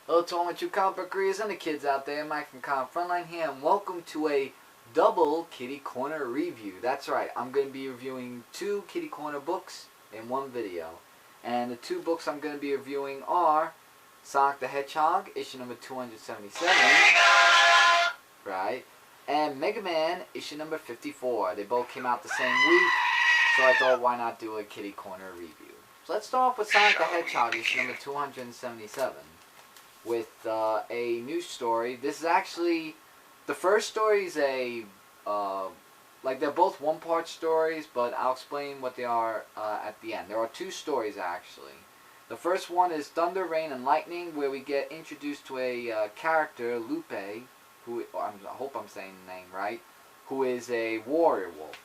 Hello to all my true comic book readers and the kids out there. Mike from Frontline here, and welcome to a double Kitty Corner review. That's right, I'm going to be reviewing two Kitty Corner books in one video. And the two books I'm going to be reviewing are Sonic the Hedgehog, issue number 277, right, and MegaMan, issue number 54. They both came out the same week, so I thought why not do a Kitty Corner review. So let's start off with Sonic the Hedgehog, issue number 277. With a new story. This is actually, the first story is a, like they're both one-part stories, but I'll explain what they are at the end. There are two stories actually. The first one is Thunder, Rain, and Lightning, where we get introduced to a character, Lupe, who, I hope I'm saying the name right, who is a warrior wolf.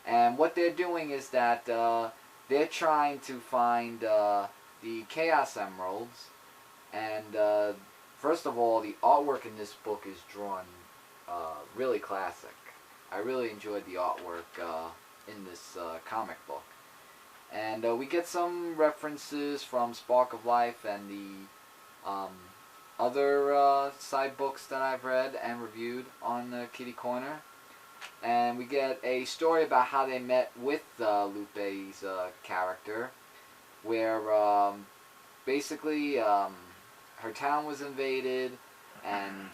And what they're doing is that they're trying to find the Chaos Emeralds. And first of all, the artwork in this book is drawn really classic. I really enjoyed the artwork in this comic book. And we get some references from Spark of Life and the other side books that I've read and reviewed on Kitty Corner. And we get a story about how they met with Lupe's character, where basically her town was invaded, and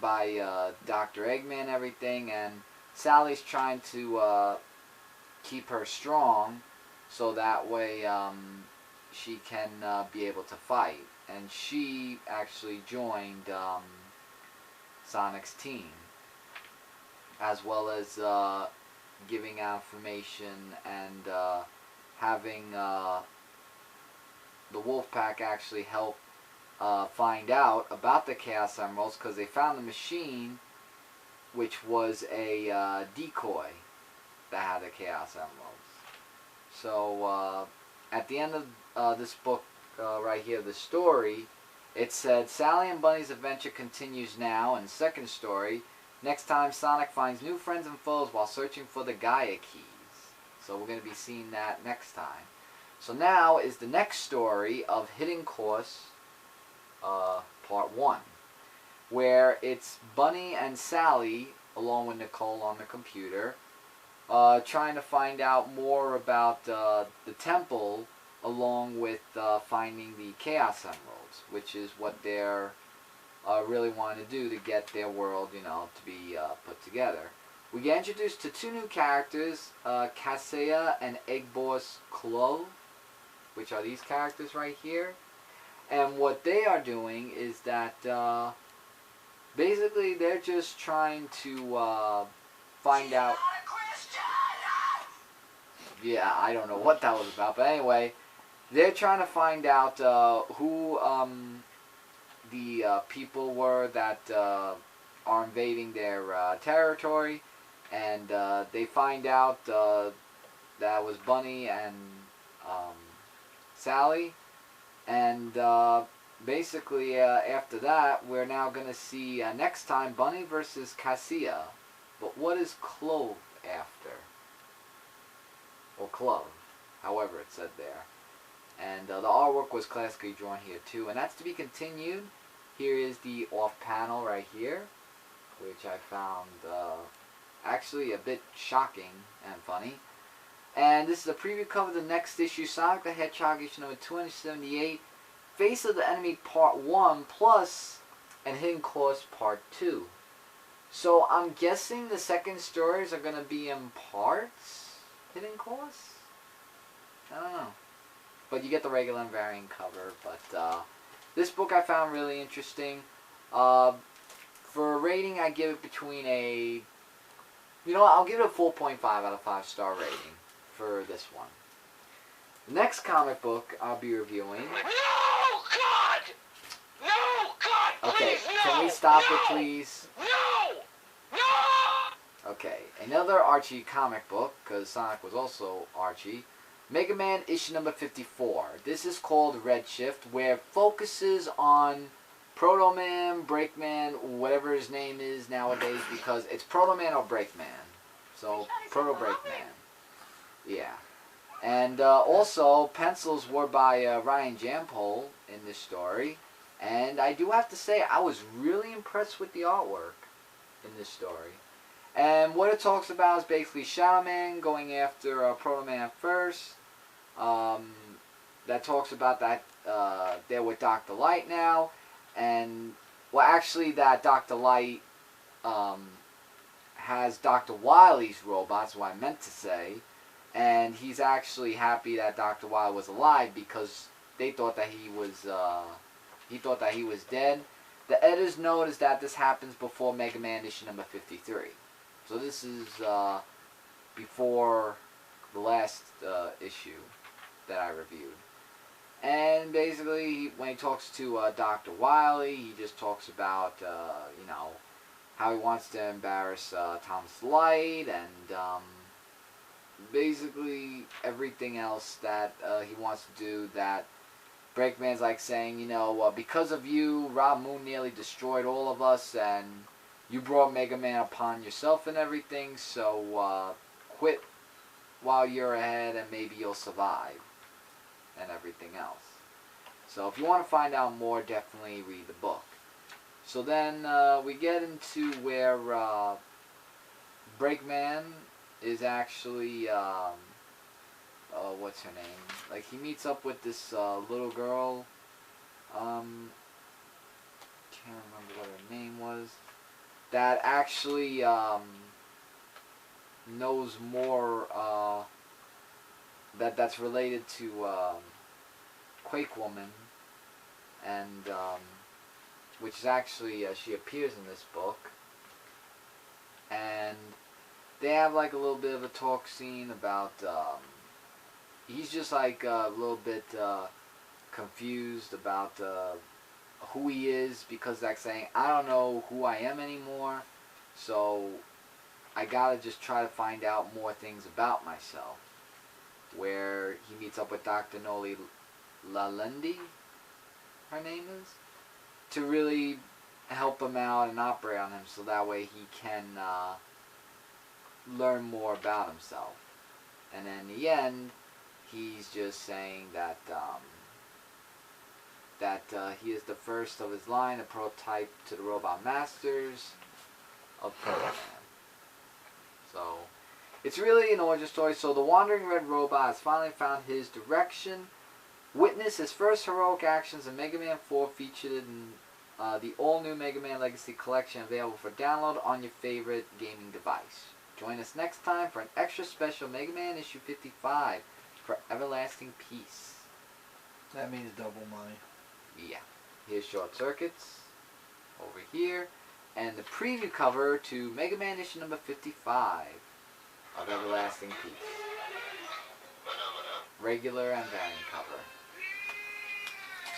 by Dr. Eggman and everything, and Sally's trying to keep her strong, so that way she can be able to fight. And she actually joined Sonic's team, as well as giving out information and having the Wolfpack actually help find out about the Chaos Emeralds, because they found the machine, which was a decoy that had the Chaos Emeralds. So at the end of this book right here, the story, it said Sally and Bunny's adventure continues now. And second story, next time Sonic finds new friends and foes while searching for the Gaia keys. So we're going to be seeing that next time. So now is the next story of Hidden Course, Part 1, where it's Bunny and Sally, along with Nicole on the computer, trying to find out more about the temple, along with finding the Chaos Emeralds, which is what they're really wanting to do to get their world, to be put together. We get introduced to two new characters, Kaseya and Egg Boss Clove, which are these characters right here. And what they are doing is that basically they're just trying to find out. Yeah, I don't know what that was about, but anyway, they're trying to find out who the people were that are invading their territory, and they find out that was Bunny and Sally, and basically after that we're now going to see next time Bunny versus Cassia. But what is Clove after? Or Clove, however it's said there. And the artwork was classically drawn here too, and that's to be continued. Here is the off panel right here, which I found actually a bit shocking and funny. And this is a preview cover of the next issue, Sonic the Hedgehog, issue number 278, Face of the Enemy Part 1, plus and Hidden Course Part 2. So I'm guessing the second stories are going to be in parts, Hidden Course? I don't know. But you get the regular and variant cover. But this book I found really interesting. For a rating, I give it between a, I'll give it a 4.5 out of 5-star rating for this one. The next comic book I'll be reviewing. No, God! No, God! Okay, Please, can no, we stop no, it, please? No! No! Okay, another Archie comic book, because Sonic was also Archie. MegaMan issue number 54. This is called Redshift, where it focuses on Proto Man, Breakman, whatever his name is nowadays, because it's Proto Man or Breakman. So, Proto Breakman. Yeah. And also, pencils were by Ryan Jampol in this story. And I do have to say, I was really impressed with the artwork in this story. And what it talks about is basically Shadow Man going after Proto Man first. That talks about that they're with Dr. Light now. And, well, actually, that Dr. Light has Dr. Wily's robots, what I meant to say. And he's actually happy that Dr. Wily was alive because they thought that he was dead. The editor's note is that this happens before MegaMan issue number 53. So this is before the last issue that I reviewed. And basically, when he talks to Dr. Wily, he just talks about, you know, how he wants to embarrass Thomas Light and basically everything else that he wants to do. That Breakman's like saying, you know, because of you, Rob Moon nearly destroyed all of us, and you brought Mega Man upon yourself and everything, so quit while you're ahead and maybe you'll survive, and everything else. So if you want to find out more, definitely read the book. So then we get into where Breakman is actually, what's her name? Like, he meets up with this little girl. Can't remember what her name was. That actually knows more. That's related to Quake Woman, and which is actually she appears in this book, and they have like a little bit of a talk scene about. He's just like a little bit confused about who he is, because like saying, I don't know who I am anymore, so I gotta just try to find out more things about myself. Where he meets up with Dr. Noli Lalendi, her name is, to really help him out and operate on him, so that way he can learn more about himself. And in the end, he's just saying that he is the first of his line, a prototype to the robot masters of Proto Man. So it's really an origin story. So the Wandering Red Robot has finally found his direction. Witness his first heroic actions in Mega Man 4, featured in the all-new Mega Man Legacy Collection, available for download on your favorite gaming device. Join us next time for an extra special Mega Man issue 55 for Everlasting Peace. That means double money. Yeah. Here's Short Circuits over here, and the preview cover to Mega Man issue number 55 of Everlasting Peace. Regular and variant cover.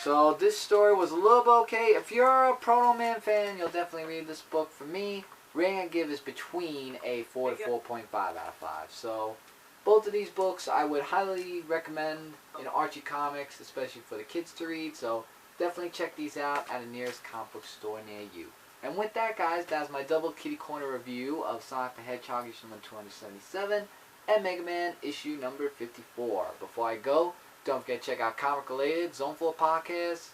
So this story was a little bit okay. If you're a Proto Man fan, you'll definitely read this book. For me, rating I give is between a 4 to 4.5 out of 5. So both of these books I would highly recommend in Archie Comics, especially for the kids to read. So definitely check these out at a nearest comic book store near you. And with that, guys, that's my double Kitty Corner review of Sonic the Hedgehog issue number 277 and Mega Man issue number 54. Before I go, don't forget to check out Comic Related, Zone 4 Podcast,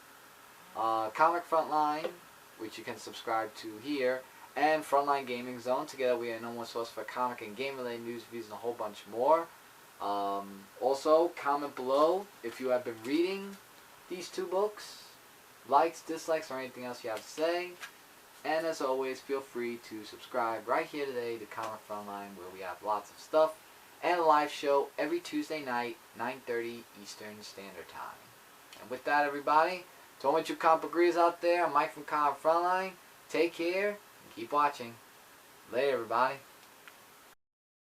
Comic Frontline, which you can subscribe to here, and Frontline Gaming Zone. Together we are no one source for comic and game related news, reviews, and a whole bunch more. Also, comment below if you have been reading these two books, likes, dislikes, or anything else you have to say. And as always, feel free to subscribe right here today to Comic Frontline, where we have lots of stuff, and a live show every Tuesday night, 9:30 Eastern Standard Time. And with that, everybody, to all my true comic book readers out there, I'm Mike from Comic Frontline. Take care and keep watching. Later, everybody.